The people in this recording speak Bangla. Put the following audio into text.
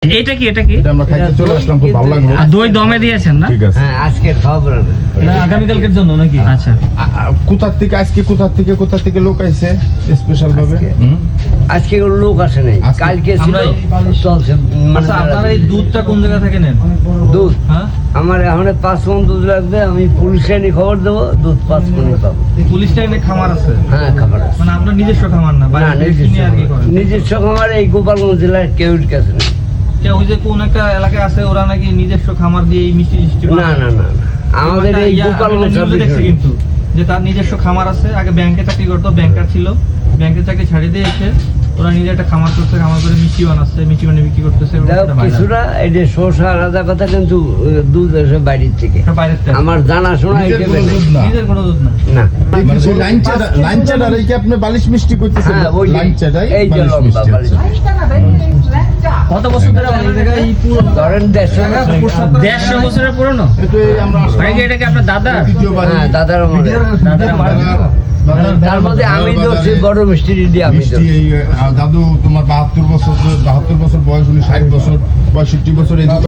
এটা কি এটা আমরা খাইতে চলে আসলাম, খুব ভালো লাগলো। দই দমে দিয়েছেন না? ঠিক আছে। হ্যাঁ, আজকে খাবার না আগামীকালকের জন্য নাকি? আচ্ছা, কোথা থেকে লোক আইছে স্পেশাল ভাবে? আজকে কোনো লোক আসে নাই, আজকে কালকে ছিল চলছে। আচ্ছা, আপনারা এই দুধটা কোন জায়গা থেকে নেন? দুধ হ্যাঁ, আমার 5 মণ দুধ লাগবে, আমি পুলিশে নিয়ে খবর দেবো, দুধ 5 মণ পাবো। পুলিশ লাইনে খামার আছে? হ্যাঁ, খাবার আছে। মানে আপনার নিজস্ব খামার না, না, বাইরে কিনে আর কি করেন? নিজস্ব খামার এই গোপালগঞ্জ জেলার কেউর কাছে নেই। ওই যে কোন একটা এলাকায় আছে, ওরা নাকি নিজস্ব খামার দিয়ে এই মিষ্টি টিষ্টি না না না না, আমাদের এই গোপালগঞ্জ দেখছি কিন্তু যে তার নিজস্ব খামার আছে। আগে ব্যাংকে চাকরি করতো, ব্যাংকার ছিল, ব্যাংকের চাকরি ছাড়িয়ে দিয়ে এসে ওরা নিজে একটা খামার করছে, খামার করে মিষ্টি বানাচ্ছে, মিষ্টি বানিয়ে বিক্রি করতেছে। কিছুটা এই যে শসা আলাদা কথা, কিন্তু দুধ আসে বাইরের থেকে, বাইরের থেকে আমার জানাশোনা নিজের কোনো দুধ না। নিজের কোনো দুধ না। না। মানে সেই লাইন চাটার এই কি আপনি বালিশ মিষ্টি করতেছেন? হ্যাঁ, ওই লাইন চাটাই এই যে বালিশ লম্বা মিষ্টি বালিশ। আচ্ছা। কত বছর ধরে আপনার জায়গায় এই পুরো ধরেন 150 বছরের পুরনো? এটা এই আমরা মানে কি এটা কি আপনার দাদা? দ্বিতীয় বাড়ি। হ্যাঁ, দাদার আমলে। তার মধ্যে আমি ধরছি বড় মিষ্টি দিয়ে, আমি মিষ্টি এই দাদু তোমার 72 বছর বয়স, উনি 60 বছর 65 বছর এই